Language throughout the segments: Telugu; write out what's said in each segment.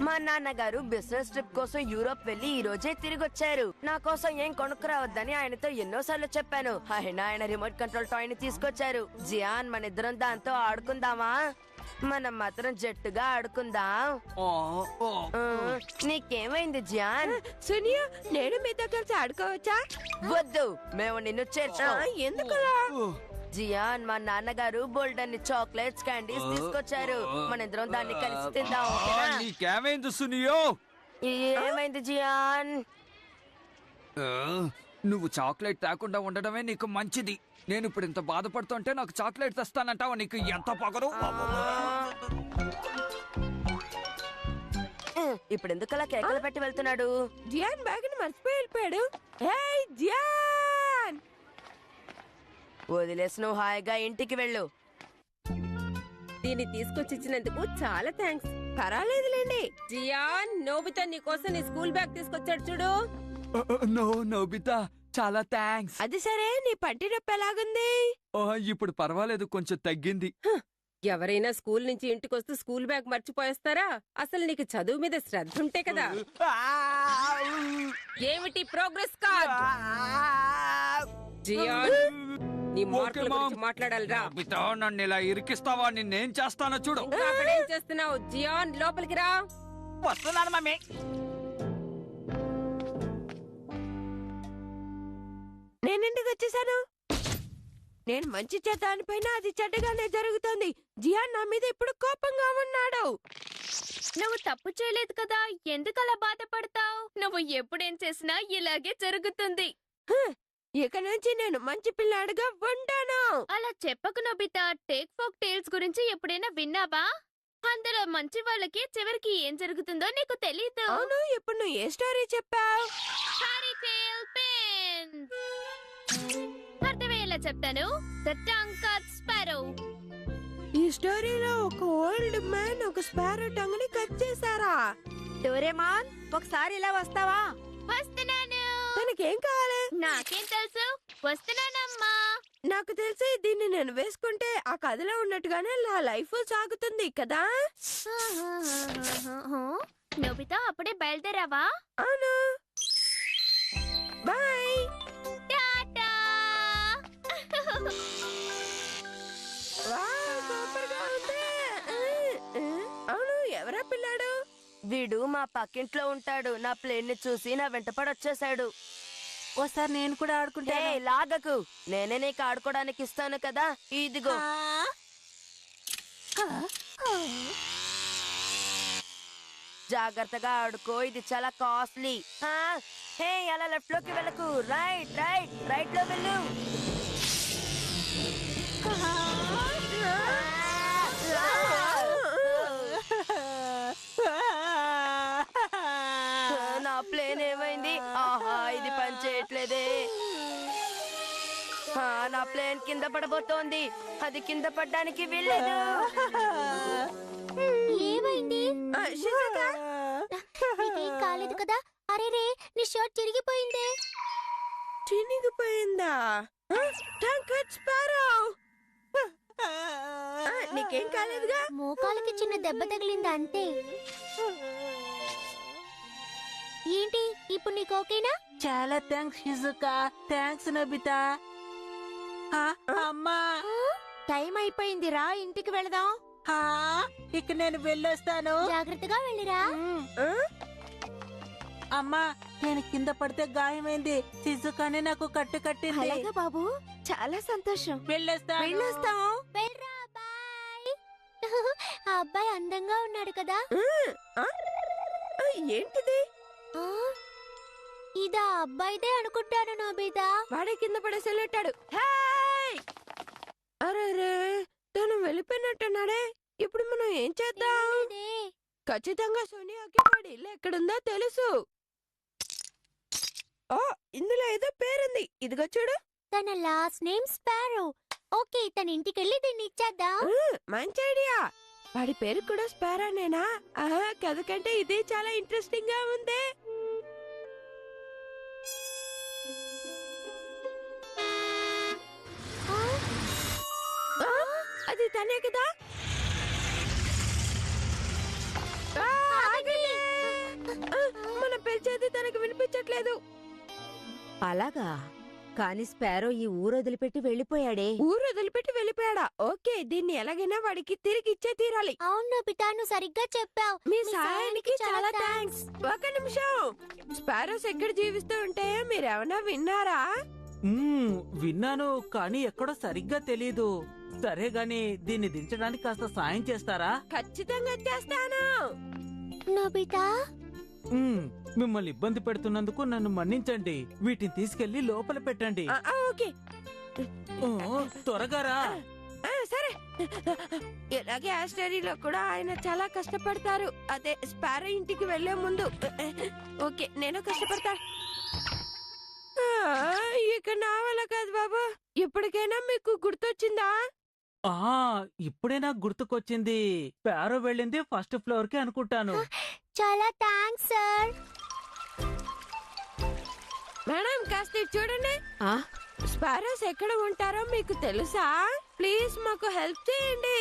మా నాన్నగారు బిజినెస్ ట్రిప్ కోసం యూరోప్ వెళ్లి ఈ రోజే తిరిగి వచ్చారు. నా కోసం ఏం కొనుక్కురావద్దని ఆయనతో ఎన్నోసార్లు చెప్పాను. ఆయన రిమోట్ కంట్రోల్ టాయ్ ని తీసుకొచ్చారు. జియాన్, మన ఇద్దరం దాంతో ఆడుకుందామా? మనం మాత్రం జట్టుగా ఆడుకుందాం. నీకేమైంది జియాన్? సునియా, నేను మీతో కలిసి ఆడుకోవచ్చా? వద్దు, మేము నిన్ను చేర్చాం. ఎందుకలా? జియాన్, మా నాన్నగారు బోల్డన్ని చాక్లెట్స్, క్యాండీస్ తీసుకొచ్చారు. మనిద్దరం దాన్ని కలిసి తిందాం. నీకేమైంది సునియో? ఏమైంది జియాన్? నువ్వు చాక్లెట్ తాకుండా ఉండడమే నీకు మంచిది. నేను ఇప్పుడు ఇంత బాధపడుతుంటే నాకు చాక్లెట్ తెస్తానంటావా? నీకు ఎంత పొగరు! ఇప్పుడు ఎందుకలా కేకలు పెట్టి వెళ్తున్నాడు? జియాన్ బ్యాగ్ ని మర్చిపోయి వెళ్ళిపోయాడు. ఏయ్ జియాన్! వదిలేసి నువ్వు హాయిగా ఇంటికి వెళ్ళు. దీన్ని తీసుకొచ్చి ఇచ్చినందుకు చాలా థ్యాంక్స్. పర్వాలేదులేండి. జియాన్, నోబితా నీ కోసం నీ స్కూల్ బ్యాగ్ తీసుకొచ్చాడు చూడు. నో నోబితా, చాలా థ్యాంక్స్. అది సరే, నీ పంటి నొప్పి ఎలాగుంది? ఇప్పుడు పర్వాలేదు, కొంచెం తగ్గింది. ఎవరైనా స్కూల్ నుంచి ఇంటికి వస్తూ స్కూల్ బ్యాగ్ మర్చిపోయేస్తారా? అసలు నీకు చదువు మీద శ్రద్ధ ఉంటే కదా. ఏమిటి ప్రోగ్రెస్ కార్డ్? జియాన్, నీ మార్కుల గురించి మాట్లాడాలిరా. నోబితా, నన్ను ఇలా ఇరికిస్తావా? నిన్నేం చేస్తానో చూడు. ఇంకా అక్కడేం చేస్తున్నావు? జియాన్, లోపలికి రా. వస్తున్నాను మమ్మీ. నేనెందుకు వచ్చేసాను? నేను మంచి చేద్దానిపైన అది చెడ్డగానే జరుగుతోంది. జియాన్ నా మీద ఇప్పుడు కోపంగా ఉన్నాడు. నువ్వు తప్పు చేయలేదు కదా, ఎందుకలా బాధపడతావు? నువ్వు ఎప్పుడేం చేసినా ఇలాగే జరుగుతుంది. ఇక నుంచి నేను మంచి పిల్లాడిగా ఉంటాను. అలా చెప్పకు నోబితా. టేక్ ఫోక్ టేల్స్ గురించి ఎప్పుడైనా విన్నావా? అందులో మంచి వాళ్ళకి చివరికి ఏం జరుగుతుందో నీకు తెలీదు. అవును, ఇప్పుడు నువ్వు ఏ స్టోరీ చెప్పావు? ఫారీ టేల్ పెన్స్. అర్థమయ్యేలా చెప్తాను. The tongue cut sparrow. ఈ స్టోరీలో ఒక ఓల్డ్ మ్యాన్ ఒక స్పారో టంగ్ ని కట్ చేశారా? డోరేమాన్, ఒకసారి ఇలా వస్తావా? వస్తున్నాను. తనకేం కావాలి? నాకేం తెలుసు. వస్తున్నానమ్మా. నాకు తెలిసి దీన్ని నేను వేసుకుంటే ఆ కథలో ఉన్నట్టుగానే నా లైఫ్ సాగుతుంది కదా. నోబితా, అప్పుడే బయలుదేరావా? అవును. బాయ్. టాటా. వావ్, సూపర్గా ఉంది. అవును, ఎవరా పిల్లాడు? వీడు మా పక్కింట్లో ఉంటాడు. నా ప్లేన్ ని చూసి నా వెంటపడి వచ్చేసాడు. ఓసారి నేను కూడా ఆడుకుంటా. లాగకు, నేనే నీకు ఆడుకోవడానికి ఇస్తాను కదా. ఇదిగో. జాగ్రత్తగా ఆడుకో, ఇది చాలా కాస్ట్లీ. హే, అలా లెఫ్ట్ లోకి వెళ్ళకు. రైట్ రైట్ రైట్ లో వెళ్ళు. నా ప్లేన్ ఏమైంది? ఆహా, ఇది పని చేయట్లేదే. నా ప్లేన్ కింద పడబోతోంది. అది కింద పడ్డానికి వెళ్ళదు. ఏమైంది? నీకేం కాలేదు కదా? అరే రే, నీ షర్ట్ చిరిగిపోయిందే. చినిగిపోయిందా? నీకేం కాలేదుగా? మోకాలకి చిన్న దెబ్బ తగిలింది అంతే. ఏంటి ఇప్పుడు నీకు ఓకేనా? చాలా థ్యాంక్స్ షిజుకా. Thanks Nobita. అమ్మా, టైం అయిపోయింది రా, ఇంటికి వెళదాం. ఇక నేను వెళ్ళొస్తాను. జాగ్రత్తగా వెళ్ళిరా. అమ్మా, నేను కింద పడితే గాయమైంది. షిజుకానే నాకు కట్టు కట్టింది. అలాగా బాబు, చాలా సంతోషం. వెళ్ళొస్తాను. వెళ్ళొస్తాం. వెళ్ళరా, బాయ్. ఆ అబ్బాయి అందంగా ఉన్నాడు కదా. ఏంటిది? ఇదా అబ్బాయిదే అనుకుంటాను నోబితా. వాడే కింద పడేసి వెళ్ళాడు. అరే, తను వెళ్ళిపోయినట్టున్నాడే. ఇప్పుడు మనం ఏం చేద్దాం? ఖచ్చితంగా సోనియాకి వాడి ఇల్లు ఎక్కడుందో తెలుసు. ఇందులో ఏదో పేరుంది. ఇదిగో చూడు. తన లాస్ట్ నేమ్ స్పారో. ఓకే, తన ఇంటికెళ్ళి దీన్ని ఇచ్చేద్దాం. మంచి ఐడియా. వాడి పేరు కూడా స్పారోనేనా? కథ కంటే ఇది చాలా ఇంట్రెస్టింగ్ గా ఉంది. అది తనే కదా? వినిపించట్లేదు. అలాగా? కాని స్పారో ఈ ఊరు వదిలిపెట్టి వెళ్ళిపోయాడే. ఊరు వదిలిపెట్టి వెళ్ళిపోయాడా? ఓకే, దీన్ని ఎలాగైనా వాడికి తిరిగి ఇచ్చే తీరాలి. అవును నోబితా, నువ్వు సరిగ్గా చెప్పావు. మీ సాయానికి చాలా థ్యాంక్స్. ఒక నిమిషం, స్పారోస్ ఎక్కడ జీవిస్తూ ఉంటాయో మీరేమన్నా విన్నారా? విన్నాను, కానీ ఎక్కడో సరిగ్గా తెలీదు. సరే గాని దీన్ని దించడానికి కాస్త సాయం చేస్తారా? ఖచ్చితంగా చేస్తాను. నోబితా, మిమ్మల్ని ఇబ్బంది పెడుతున్నందుకు నన్ను మన్నించండి. వీటిని తీసుకెళ్లి లోపల పెట్టండి. ఓకే, త్వరగా రా. సరే. ఇలాగే ఆస్ట్రేలియాలో కూడా ఆయన చాలా కష్టపడతారు. అదే స్పారో ఇంటికి వెళ్లే ముందు. ఓకే, నేను కష్టపడతా. ఇక నా వల్ల కాదు బాబు. ఇప్పటికైనా మీకు గుర్తొచ్చిందా? ఇప్పుడే నాకు గుర్తుకొచ్చింది. స్పారో వెళ్ళింది ఫస్ట్ ఫ్లోర్ కి అనుకుంటాను. చాలా థ్యాంక్స్ సార్. మేడం, కాస్త ఇటు చూడండి. ఆ? స్పారోస్ ఎక్కడ ఉంటారో మీకు తెలుసా? ప్లీజ్ మాకు హెల్ప్ చేయండి.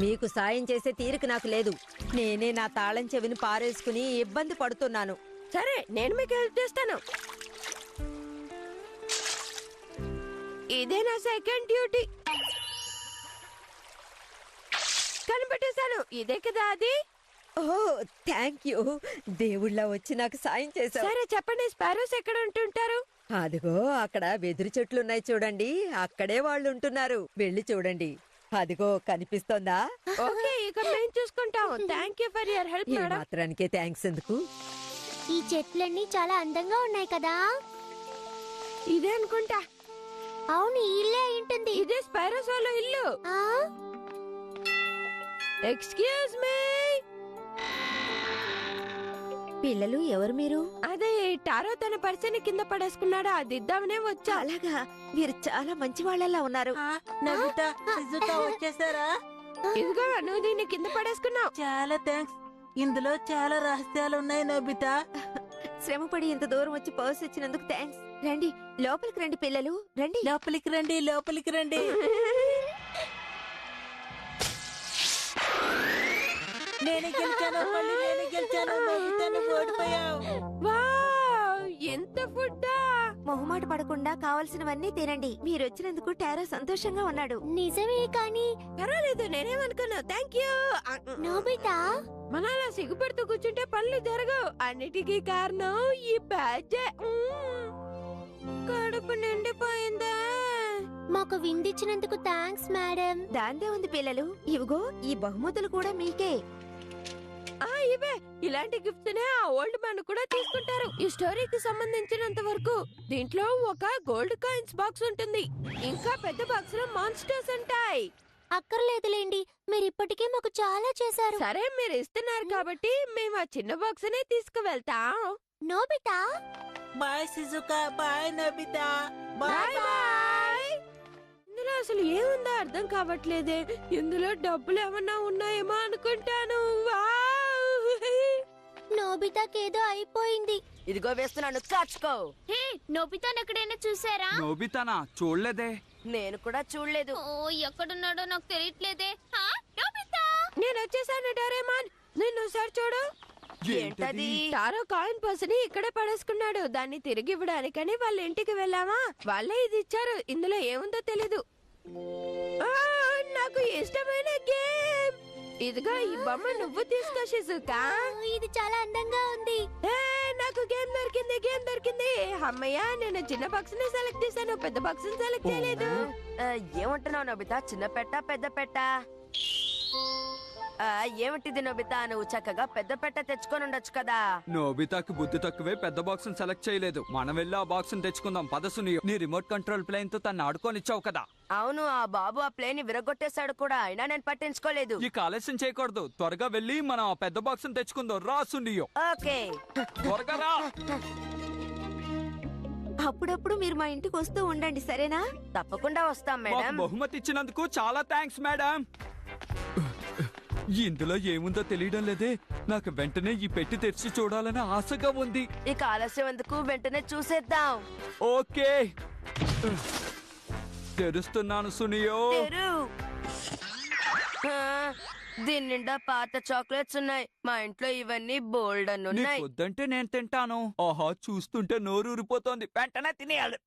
మీకు సాయం చేసే తీరిక నాకు లేదు. నేనే నా తాళం చెవిని పారేసుకుని ఇబ్బంది పడుతున్నాను. సరే, నేను మీకు హెల్ప్ చేస్తాను. ఇదే నా సెకండ్ డ్యూటీ. కనిపెట్టేశాను. ఇదే కదా అది. ఓ థ్యాంక్ యూ. దేవుళ్ళ వచ్చి నాకు సాయం చేశావు. సరే చెప్పండి, స్పారోస్ ఎక్కడ ఉంటుంటారు? అదిగో అక్కడ వెదురు చెట్లున్నాయి చూడండి, అక్కడే వాళ్ళు ఉంటున్నారు. వెళ్ళి చూడండి. అదిగో కనిపిస్తోందా? ఓకే, ఇక మేము చూసుకుంటాం. Thank you for your help ఈ మేడం. మాత్రానికే థ్యాంక్స్ ఎందుకు? ఈ చెట్లన్నీ చాలా అందంగా ఉన్నాయి కదా. ఇదే అనుకుంటా. అవును, ఈ ఇల్లే అయి ఉంటుంది. ఇదే స్పారోస్ వాళ్ళ ఇల్లు. ఆ? Excuse me. పిల్లలు ఎవరు మీరు? అదే టారో తన పర్సని కింద పడేసుకున్నాడు, అది ఇద్దామనే వచ్చా. అలాగా? మీరు చాలా మంచి వాళ్ళలా ఉన్నారు. నోబితా, షిజుకా వచ్చేసారా? ఇదిగో నువ్వు దీన్ని కింద పడేసుకున్నావు. చాలా థ్యాంక్స్. ఇందులో చాలా రహస్యాలు ఉన్నాయి నోబితా. శ్రమపడి ఇంత దూరం వచ్చి పర్స్ ఇచ్చినందుకు థ్యాంక్స్. రండి లోపలికి రండి పిల్లలు, రండి. లోపలికి రండి, లోపలికి రండి. నేను గెలిచాను, మళ్ళీ నేను గెలిచాను. నోబితా, నువ్వు ఓడిపోయావు. వావ్, ఎంత ఫుడ్డా! మొహమాట పడకుండా కావలసినవన్నీ తినండి. మీరు వచ్చినందుకు టారో సంతోషంగా ఉన్నాడు. నిజమే, కానీ పర్వాలేదు, నేనేమనుకున్నా. Thank you. నోబితా, మన అలా సిగ్గుపడుతూ కూర్చుంటే పనులు జరగవు. అన్నిటికీ కారణం ఈ బ్యాడ్జే. కడుపు నిండిపోయిందా? మాకు విందిచ్చినందుకు థ్యాంక్స్ మేడం. దాందే ఉంది పిల్లలు, ఇవిగో ఈ బహుమతులు కూడా మీకే. ఇవే, ఇలాంటి గిఫ్ట్స్ నే ఆ ఓల్డ్ మ్యాన్ కూడా తీసుకుంటారు. ఈ స్టోరీకి సంబంధించినంత వరకు దీంట్లో ఒక గోల్డ్ కాయిన్స్ బాక్స్ ఉంటుంది. ఇంకా పెద్ద బాక్స్ లో మాన్స్టర్స్ ఉంటాయి. అక్కర్లేదులేండి, మీరు ఇప్పటికే మాకు చాలా చేశారు. సరే, మీరు ఇస్తున్నారు కాబట్టి మేము ఆ చిన్న బాక్స్ నే తీసుకువెళ్తాం. Nobita, bye Shizuka, bye Nobita, bye bye. ఇందులో అసలు ఏముందో అర్థం కావట్లేదే. ఇందులో డబ్బులు ఏమన్నా ఉన్నాయేమో అనుకుంటాను. నోబితాకేదో అయిపోయింది. ఇదిగో వేస్తున్నాను, కాచుకో. హే, నోబితాను ఎక్కడైనా చూసారా? నోబితానా? చూడలేదే. నేను కూడా చూడలేదు. ఓ, ఎక్కడున్నాడో నాకు తెలియట్లేదే. హా, నోబితా! నేను వచ్చేసాను డోరేమాన్. నిన్ను ఒకసారి చూడు. ఏంటది? టారో కాయిన్ పర్స్ ని ఇక్కడే పడేసుకున్నాడు. దాన్ని తిరిగి ఇవ్వడానికని వాళ్ళ ఇంటికి వెళ్ళామా, వాళ్ళే ఇది ఇచ్చారు. ఇందులో ఏముందో తెలీదు. నాకు ఇష్టమైన గేమ్. ఇదిగో ఈ బొమ్మ నువ్వు తీసుకో షిజుకా. ఇది చాలా అందంగా ఉంది. నాకు గేమ్ దొరికింది, గేమ్ దొరికింది. అమ్మయ్య, నేను చిన్న బాక్స్ ని సెలెక్ట్ చేశాను, పెద్ద బాక్స్ ని సెలెక్ట్ చేయలేదు. ఏమంటున్నావు నోబితా? చిన్న పెట్ట పెద్ద పెట్ట? ఏమిటిది నోబితా? నువ్వు చక్కగా పెద్ద పెట్ట తెచ్చుకొని ఉండొచ్చు కదా. నోబితాకి బుద్ధి తక్కువే పెద్ద బాక్స్ సెలెక్ట్ చేయలేదు. మనం వెళ్ళి ఆ బాక్స్ తెచ్చుకుందాం. పదసుని నీ రిమోట్ కంట్రోల్ ప్లేన్ తో తను ఆడుకోనిచ్చావు కదా. అవును, ఆ బాబు ఆ ప్లేన్ విరగొట్టేశాడు కూడా, అయినా నేను పట్టించుకోలేదు. ఈ ఆలస్యం చేయకూడదు. త్వరగా వెళ్ళి మనం ఆ పెద్ద బాక్స్ తెచ్చుకుందాం. రా సునియో, ఓకే. త్వరగా రా. అప్పుడప్పుడు మీరు మా ఇంటికి వస్తూ ఉండండి, సరేనా? తప్పకుండా వస్తాం మాకు మేడం. బహుమతి ఇచ్చినందుకు చాలా థ్యాంక్స్ మేడం. ఇందులో ఏముందో తెలియడం లేదే. నాకు వెంటనే ఈ పెట్టి తెరిచి చూడాలని ఆశగా ఉంది. ఇక ఆలస్యం ఎందుకు, వెంటనే చూసేద్దాం. ఓకే, తెరుస్తున్నాను సునియో. తెరు. ఆ, దీని నిండా పాత చాక్లెట్స్ ఉన్నాయి. మా ఇంట్లో ఇవన్నీ బోల్డ్ అని ఉన్నాయి. నీకు వద్దంటే నేను తింటాను. ఆహా, చూస్తుంటే నోరు ఊరిపోతోంది. వెంటనే తినేయాలి.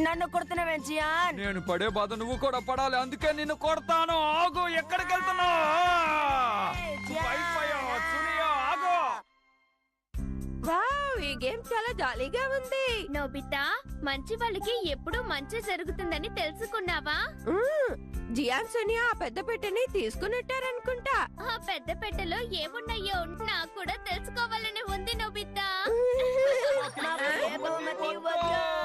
నన్ను కొడుతున్నావే జియాన్? నేను పడే బాధ నువ్వు కూడా పడాలి, అందుకే నిన్ను కొడతాను. ఆగు, ఎక్కడికి వెళ్తున్నావు? అయిపోయావు, సునియా, ఆగు. వావ్, ఈ గేమ్ చాలా జాలీగా ఉంది. నోబితా, మంచి వాళ్ళకి ఎప్పుడూ మంచి జరుగుతుందని తెలుసుకున్నావా? జియాన్ సోనియా ఆ పెద్ద పెట్టెని తీసుకున్నట్టారనుకుంటా. ఆ పెద్ద పెట్టెలో ఏమున్నాయో నాకు కూడా తెలుసుకోవాలని ఉంది నోబితా. నాకు ఏ బహుమతి వద్దు.